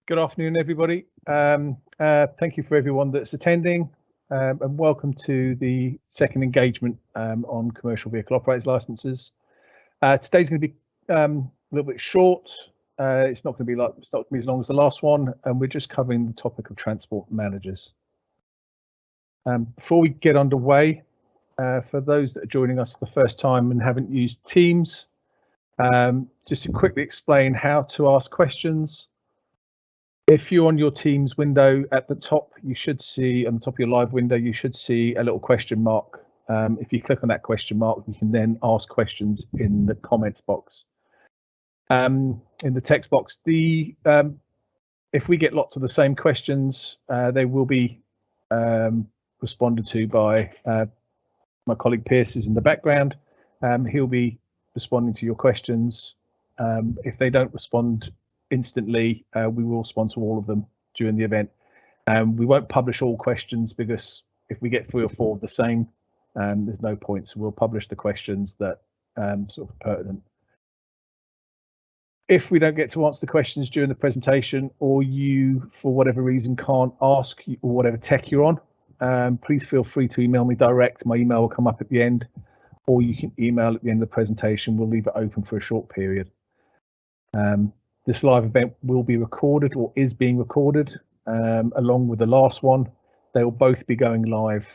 Good afternoon, everybody. Thank you for everyone that's attending, and welcome to the second engagement on commercial vehicle operators licenses. Today's going to be a little bit short. It's not going to be as long as the last one, and we're just covering the topic of transport managers. Before we get underway, for those that are joining us for the first time and haven't used Teams, just to quickly explain how to ask questions. If you're on your Teams window at the top, you should see on the top of your live window, you should see a little question mark. If you click on that question mark, you can then ask questions in the comments box. In the text box, if we get lots of the same questions, they will be responded to by my colleague Pierce, who's in the background. He'll be responding to your questions. If they don't respond instantly, we will respond to all of them during the event. We won't publish all questions because if we get 3 or 4 of the same, there's no point. So we'll publish the questions that sort of pertinent. If we don't get to answer the questions during the presentation, or you for whatever reason can't ask, or whatever tech you're on, please feel free to email me direct. My email will come up at the end, or you can email at the end of the presentation. We'll leave it open for a short period. This live event will be recorded, or is being recorded, along with the last one. They will both be going live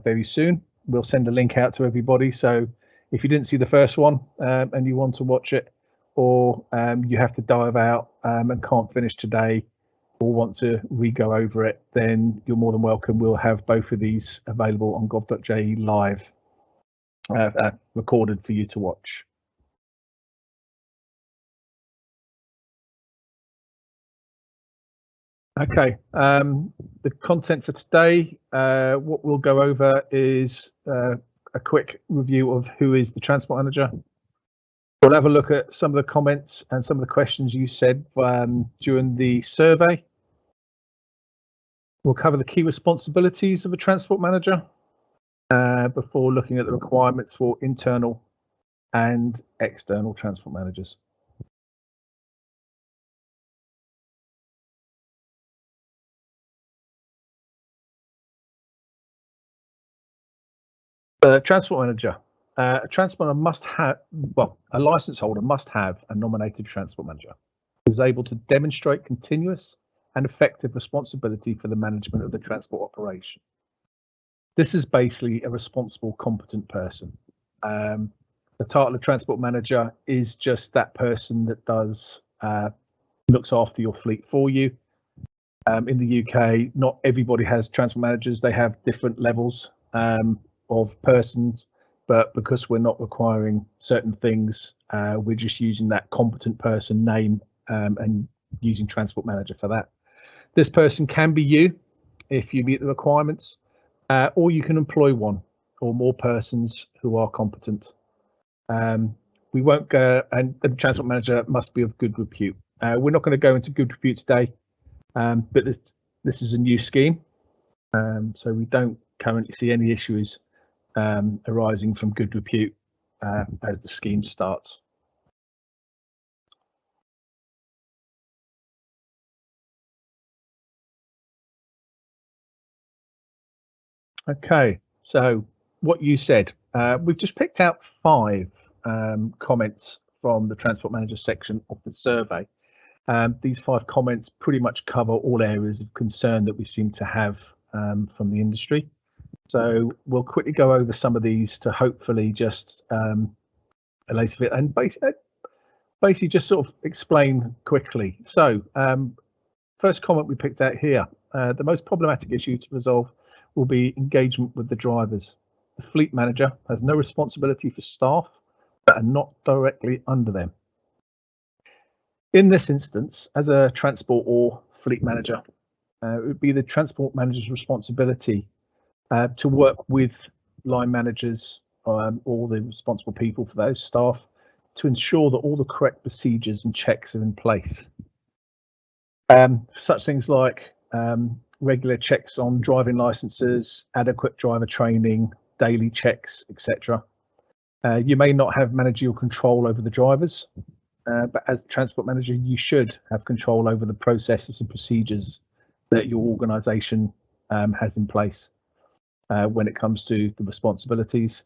very soon. We'll send a link out to everybody. So if you didn't see the first one and you want to watch it, or you have to dive out and can't finish today, or want to re-go over it, then you're more than welcome. We'll have both of these available on gov.je live, recorded for you to watch. Okay, the content for today, what we'll go over is a quick review of who is the transport manager. We'll have a look at some of the comments and some of the questions you said during the survey. We'll cover the key responsibilities of a transport manager before looking at the requirements for internal and external transport managers. Transport manager. A transport manager must have, well, a license holder must have a nominated transport manager who is able to demonstrate continuous and effective responsibility for the management of the transport operation. This is basically a responsible, competent person. The title of transport manager is just that person that does looks after your fleet for you. In the UK, not everybody has transport managers. They have different levels of persons, but because we're not requiring certain things, we're just using that competent person name and using transport manager for that. This person can be you if you meet the requirements, or you can employ one or more persons who are competent. We won't go, and the transport manager must be of good repute. We're not going to go into good repute today, but this is a new scheme, so we don't currently see any issues arising from good repute as the scheme starts. Okay, so what you said, we've just picked out 5 comments from the transport manager section of the survey. These 5 comments pretty much cover all areas of concern that we seem to have from the industry. So we'll quickly go over some of these to hopefully just elate a bit and basically just sort of explain quickly. So first comment we picked out here, the most problematic issue to resolve will be engagement with the drivers. The fleet manager has no responsibility for staff that are not directly under them. In this instance, as a transport or fleet manager, it would be the transport manager's responsibility to work with line managers or the responsible people for those staff to ensure that all the correct procedures and checks are in place. Such things like regular checks on driving licenses, adequate driver training, daily checks, etc. You may not have managerial control over the drivers, but as transport manager, you should have control over the processes and procedures that your organisation has in place when it comes to the responsibilities.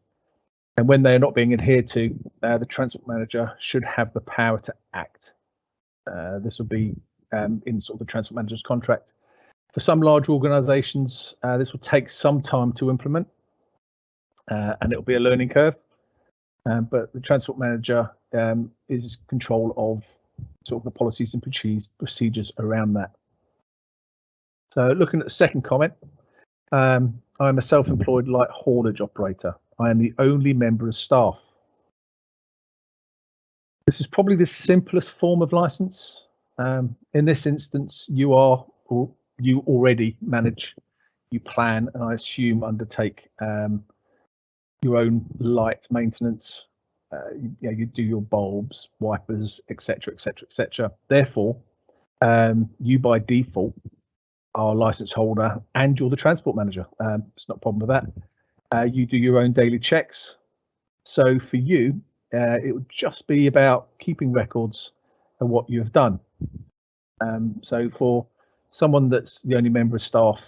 And when they are not being adhered to, the transport manager should have the power to act. This will be in sort of the transport manager's contract. For some large organisations, this will take some time to implement, and it will be a learning curve. But the transport manager is in control of sort of the policies and procedures around that. So looking at the second comment, I am a self-employed light haulage operator. I am the only member of staff. This is probably the simplest form of license. In this instance, you already manage, you plan, and I assume undertake your own light maintenance. You do your bulbs, wipers, etc., etc., etc. Therefore, you by default are a license holder, and you're the transport manager. It's not a problem with that. You do your own daily checks. So for you, it would just be about keeping records of what you have done. So for someone that's the only member of staff,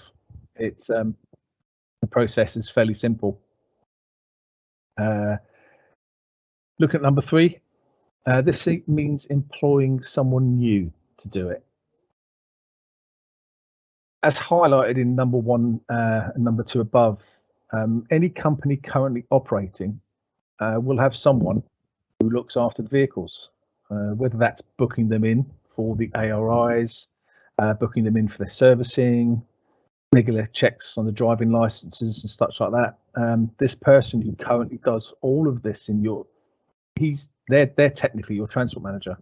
it's the process is fairly simple. Look at number 3. This means employing someone new to do it. As highlighted in number 1 and number 2 above, any company currently operating will have someone who looks after the vehicles, whether that's booking them in for the ARIs, booking them in for their servicing, regular checks on the driving licenses and such like that. This person who currently does all of this in they're technically your transport manager.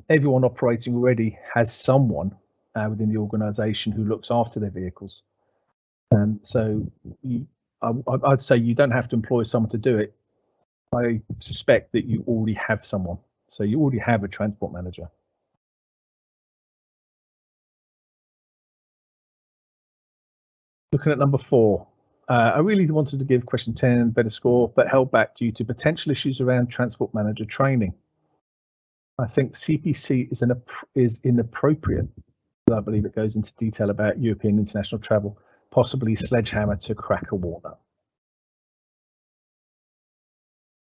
Everyone operating already has someone within the organisation who looks after their vehicles. So I'd say you don't have to employ someone to do it. I suspect that you already have someone. So you already have a transport manager. Looking at number 4, I really wanted to give question 10 a better score, but held back due to potential issues around transport manager training. I think CPC is inappropriate. I believe it goes into detail about European international travel, possibly sledgehammer to cracker water.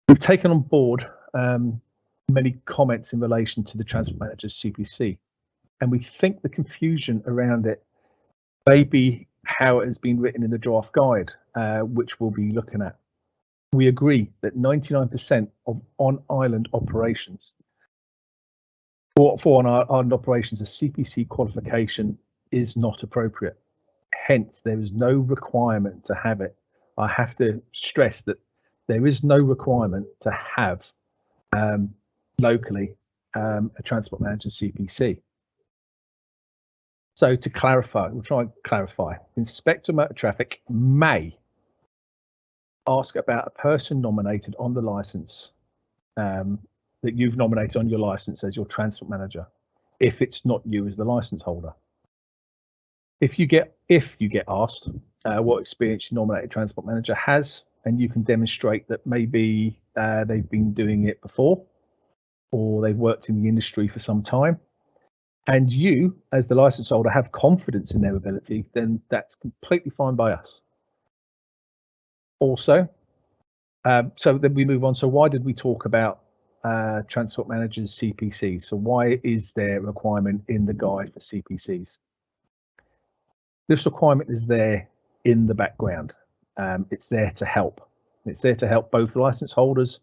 We've taken on board many comments in relation to the transport manager's CPC, and we think the confusion around it may be how it has been written in the draft guide, which we'll be looking at. We agree that 99% of on-island operations, for on-island operations, a CPC qualification is not appropriate. Hence, there is no requirement to have it. I have to stress that there is no requirement to have locally a transport manager CPC. So to clarify, we'll try and clarify. Inspector of Motor Traffic may ask about a person nominated on the license that you've nominated on your license as your transport manager, if it's not you as the license holder. If you get asked what experience your nominated transport manager has, and you can demonstrate that maybe they've been doing it before, or they've worked in the industry for some time, and you, as the license holder, have confidence in their ability, then that's completely fine by us. Also, so then we move on. So why did we talk about transport managers CPC? So why is there a requirement in the guide for CPCs? This requirement is there in the background. It's there to help. It's there to help both license holders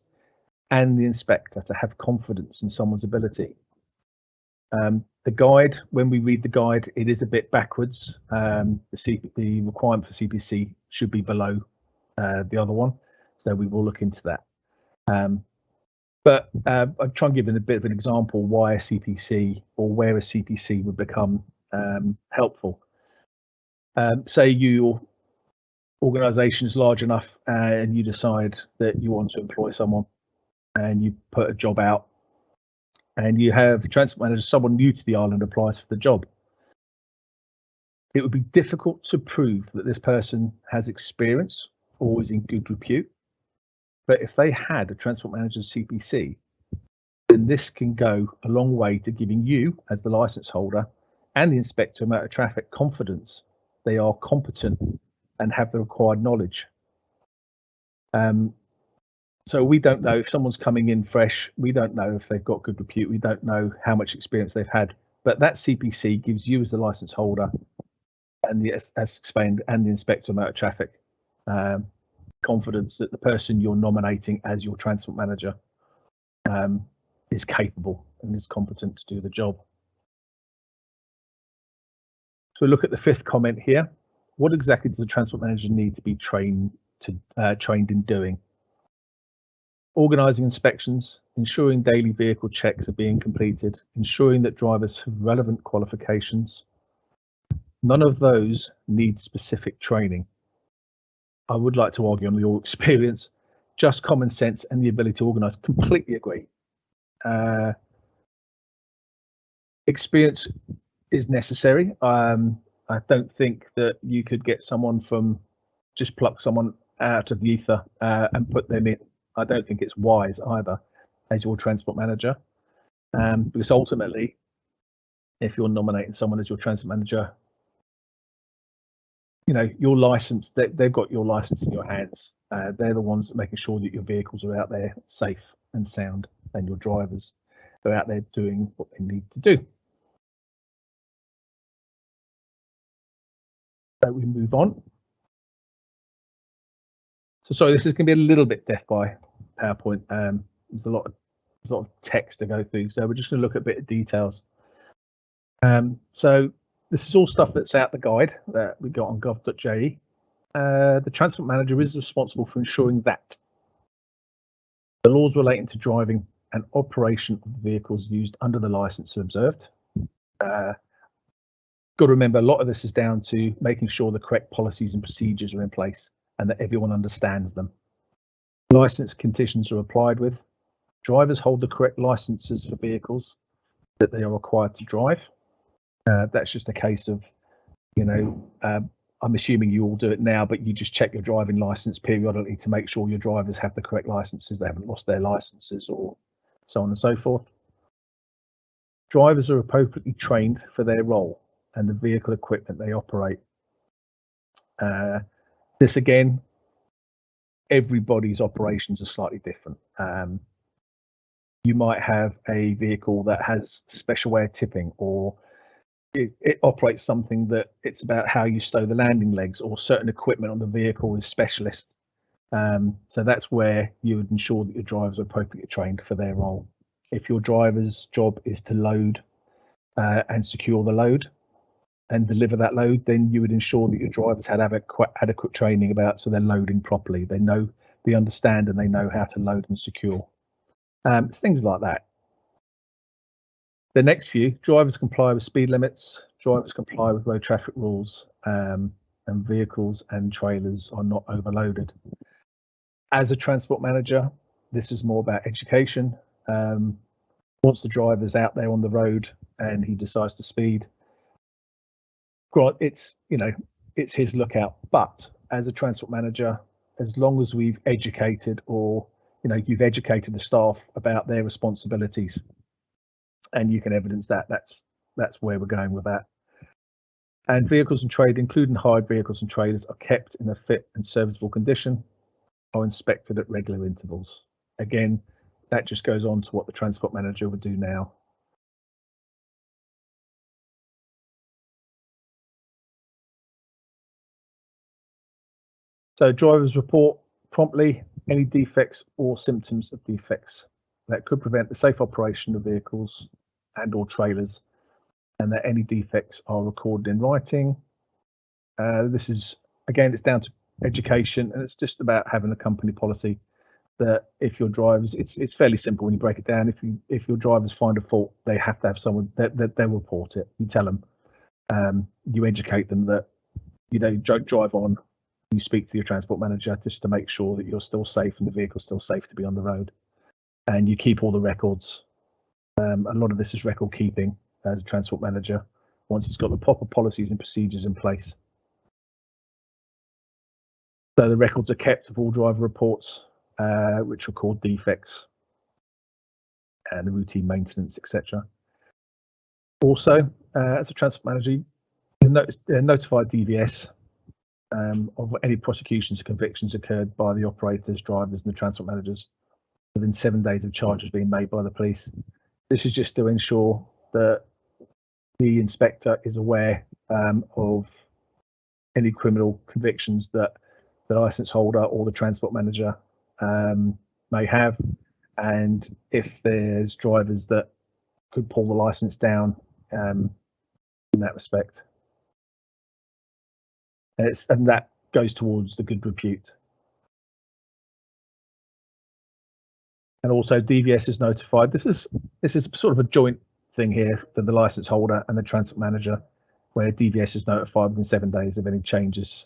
and the inspector to have confidence in someone's ability. The guide, when we read the guide, it is a bit backwards. The requirement for CPC should be below the other one, so we will look into that. But I'll try and give a bit of an example why a CPC or where a CPC would become helpful. Say your organisation is large enough and you decide that you want to employ someone, and you put a job out, and you have transport manager, someone new to the island applies for the job. It would be difficult to prove that this person has experience or is in good repute. But if they had a transport manager's CPC, then then this can go a long way to giving you, as the license holder, and the Inspector of Motor Traffic confidence they are competent and have the required knowledge. So we don't know if someone's coming in fresh. We don't know if they've got good repute. We don't know how much experience they've had. But that CPC gives you, as the license holder, and as explained, and the Inspector of Motor Traffic, confidence that the person you're nominating as your transport manager is capable and is competent to do the job. So look at the fifth comment here. What exactly does the transport manager need to be trained in doing? Organising inspections, ensuring daily vehicle checks are being completed, ensuring that drivers have relevant qualifications. None of those need specific training. I would like to argue on your experience, just common sense and the ability to organise. Completely agree. Experience is necessary. I don't think that you could get someone just pluck someone out of the ether and put them in. I don't think it's wise either as your transport manager, because ultimately, if you're nominating someone as your transport manager, you know, your license, they've got your license in your hands. They're the ones that making sure that your vehicles are out there safe and sound, and your drivers are out there doing what they need to do. So we move on. So sorry, this is going to be a little bit death by PowerPoint. There's a lot of text to go through, so we're just going to look at a bit of details. So this is all stuff that's out the guide that we got on gov.je. The transport manager is responsible for ensuring that the laws relating to driving and operation of the vehicles used under the license are observed. Got to remember, a lot of this is down to making sure the correct policies and procedures are in place and that everyone understands them. License conditions are applied with. Drivers hold the correct licenses for vehicles that they are required to drive. That's just a case of, you know, I'm assuming you all do it now, but you just check your driving license periodically to make sure your drivers have the correct licenses, they haven't lost their licenses or so on and so forth. Drivers are appropriately trained for their role and the vehicle equipment they operate. This again, everybody's operations are slightly different. You might have a vehicle that has special air tipping, or it operates something that it's about how you stow the landing legs, or certain equipment on the vehicle is specialist. So that's where you would ensure that your drivers are appropriately trained for their role. If your driver's job is to load and secure the load and deliver that load, then you would ensure that your drivers had adequate training about, so they're loading properly. They understand and they know how to load and secure. It's things like that. The next few, drivers comply with speed limits, drivers comply with road traffic rules, and vehicles and trailers are not overloaded. As a transport manager, this is more about education. Once the driver's out there on the road and he decides to speed, it's his lookout. But as a transport manager, as long as we've educated, or you've educated the staff about their responsibilities, and you can evidence that, that's where we're going with that. And vehicles and trade, including hired vehicles and trailers, are kept in a fit and serviceable condition, are inspected at regular intervals. Again, that just goes on to what the transport manager would do now. So drivers report promptly any defects or symptoms of defects that could prevent the safe operation of vehicles and or trailers, and that any defects are recorded in writing. This is, again, it's down to education, and it's just about having a company policy that if your drivers, it's fairly simple when you break it down. If your drivers find a fault, they have to have someone that they'll report it. You tell them, you educate them that don't drive on. You speak to your transport manager just to make sure that you're still safe and the vehicle's still safe to be on the road, and you keep all the records. A lot of this is record keeping as a transport manager once it's got the proper policies and procedures in place. So the records are kept of all driver reports, which record defects. and the routine maintenance, etc. Also, as a transport manager, you notify DVS of any prosecutions or convictions occurred by the operators, drivers, and the transport managers within 7 days of charges being made by the police. This is just to ensure that the inspector is aware of any criminal convictions that the license holder or the transport manager may have, and if there's drivers that could pull the license down in that respect. And that goes towards the good repute. And also DVS is notified. This is sort of a joint thing here for the license holder and the transport manager, where DVS is notified within 7 days of any changes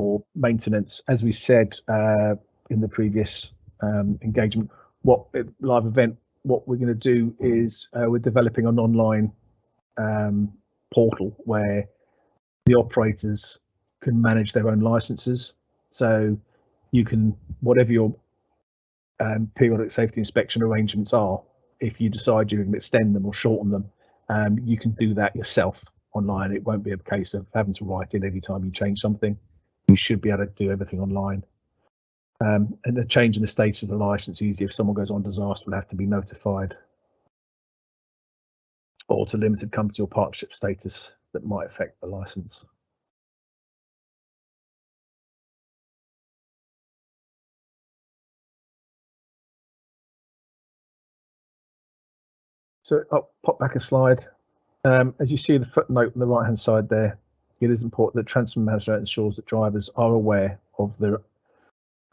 or maintenance. As we said in the previous engagement, live event, what we're going to do is we're developing an online portal where the operators can manage their own licenses. So you can, whatever your periodic safety inspection arrangements are, if you decide you can extend them or shorten them, you can do that yourself online. It won't be a case of having to write in every time you change something. You should be able to do everything online. And the change in the status of the license, easy if someone goes on disaster, will have to be notified, or to limited company or partnership status that might affect the license. So I'll pop back a slide. As you see the footnote on the right hand side there, it is important that transport management ensures that drivers are aware of their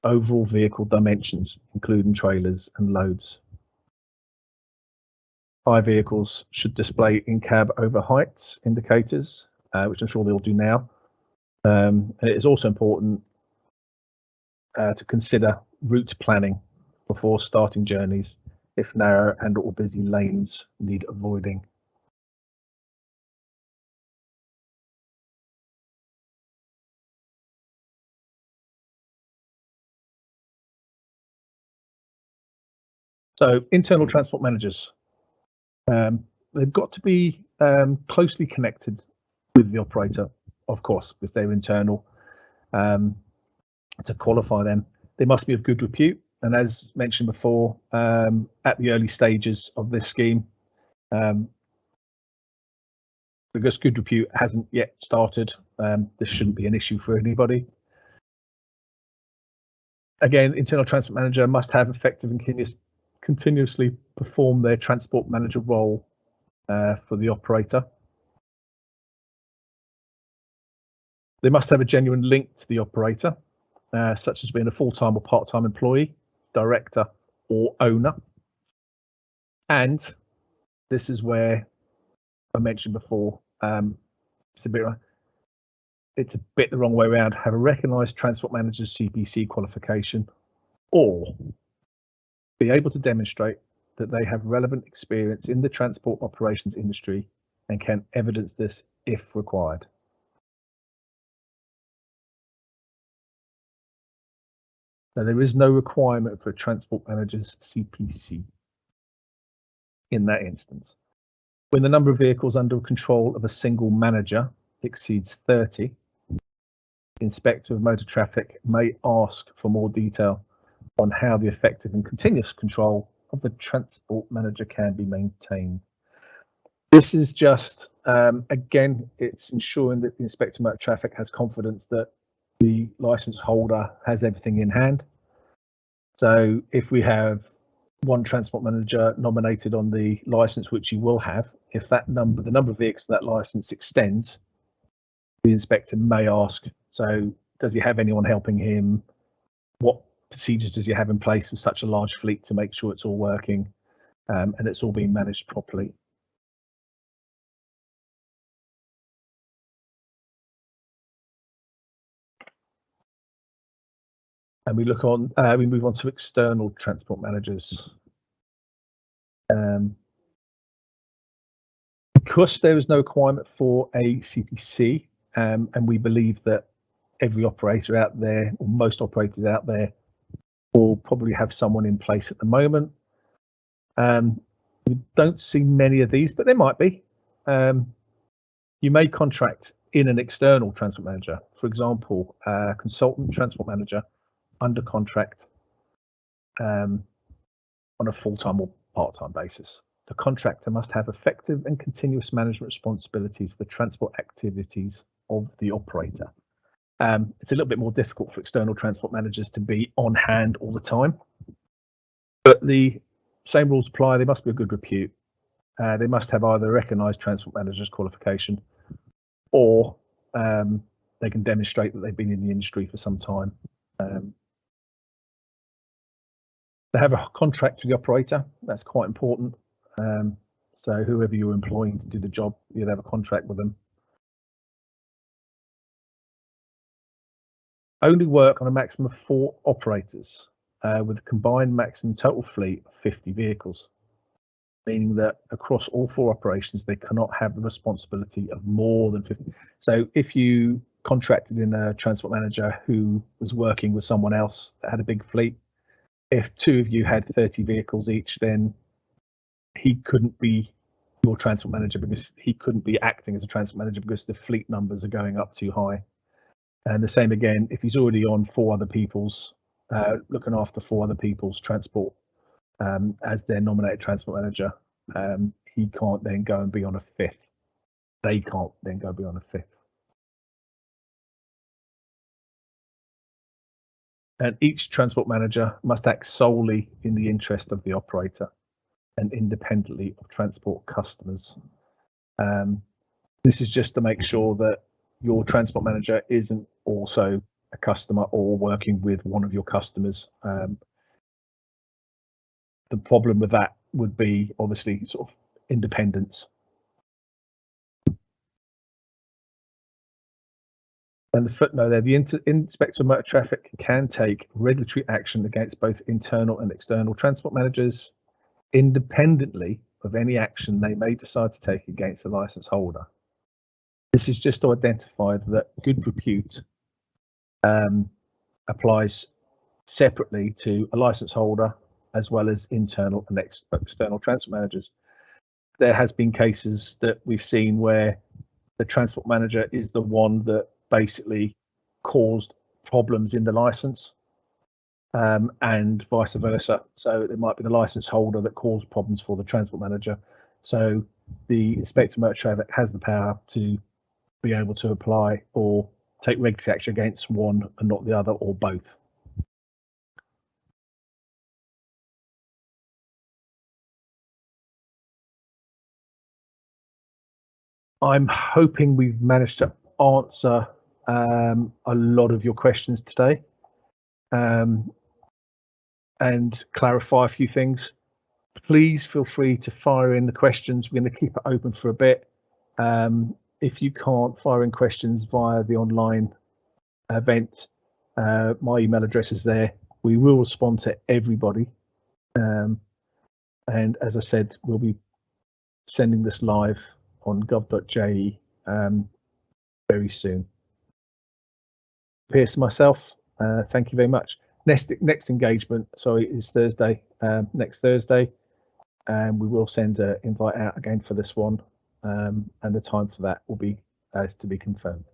overall vehicle dimensions, including trailers and loads. Hire vehicles should display in-cab over heights indicators, which I'm sure they'll do now. And it is also important to consider route planning before starting journeys if narrow and or busy lanes need avoiding. So internal transport managers, they've got to be closely connected with the operator, of course, because they're internal. To qualify them, they must be of good repute. And as mentioned before, at the early stages of this scheme, because good repute hasn't yet started, this shouldn't be an issue for anybody. Again, internal transport manager must have effective and continuously perform their transport manager role for the operator. They must have a genuine link to the operator, such as being a full-time or part-time employee, director, or owner. And this is where I mentioned before, it's a bit the wrong way around. Have a recognised transport manager's CPC qualification, or be able to demonstrate that they have relevant experience in the transport operations industry and can evidence this if required. Now, there is no requirement for a transport manager's CPC in that instance. When the number of vehicles under control of a single manager exceeds 30, the Inspector of Motor Traffic may ask for more detail on how the effective and continuous control of the transport manager can be maintained. This is just, again, it's ensuring that the Inspector of Motor Traffic has confidence that the license holder has everything in hand. So if we have one transport manager nominated on the license, which you will have, if the number of vehicles in that license extends, the inspector may ask, so does he have anyone helping him? What procedures does he have in place with such a large fleet to make sure it's all working and it's all being managed properly? And we move on to external transport managers. Because there is no requirement for a CPC, and we believe that every operator out there, or most operators out there, will probably have someone in place at the moment. We don't see many of these, but there might be. You may contract in an external transport manager, for example, a consultant transport manager under contract on a full-time or part-time basis. The contractor must have effective and continuous management responsibilities for transport activities of the operator. It's a little bit more difficult for external transport managers to be on hand all the time, but the same rules apply. They must be of good repute. They must have either a recognised transport manager's qualification, or they can demonstrate that they've been in the industry for some time. They have a contract with the operator. That's quite important. So whoever you're employing to do the job, you'll have a contract with them. Only work on a maximum of 4 operators with a combined maximum total fleet of 50 vehicles, meaning that across all 4 operations, they cannot have the responsibility of more than 50. So if you contracted in a transport manager who was working with someone else that had a big fleet, if 2 of you had 30 vehicles each, then he couldn't be your transport manager, because he couldn't be acting as a transport manager because the fleet numbers are going up too high. And the same again, if he's already on 4 other people's, looking after 4 other people's transport as their nominated transport manager, he can't then go and be on a 5th. They can't then go be on a 5th. And each transport manager must act solely in the interest of the operator and independently of transport customers. This is just to make sure that your transport manager isn't also a customer or working with one of your customers. The problem with that would be obviously sort of independence. And the footnote there, the Inspector of Motor Traffic can take regulatory action against both internal and external transport managers, independently of any action they may decide to take against the license holder. This is just to identify that good repute applies separately to a license holder as well as internal and external transport managers. There has been cases that we've seen where the transport manager is the one that basically caused problems in the license, and vice versa. So it might be the license holder that caused problems for the transport manager. So the Inspector of Motor Traffic has the power to be able to apply or take regulatory action against one and not the other, or both. I'm hoping we've managed to answer a lot of your questions today, and clarify a few things. Please feel free to fire in the questions. We're going to keep it open for a bit. If you can't fire in questions via the online event, my email address is there. We will respond to everybody. And as I said, we'll be sending this live on gov.je very soon. Pierce, myself, thank you very much. Next engagement, sorry, is Thursday, next Thursday, and we will send an invite out again for this one, and the time for that will be to be confirmed.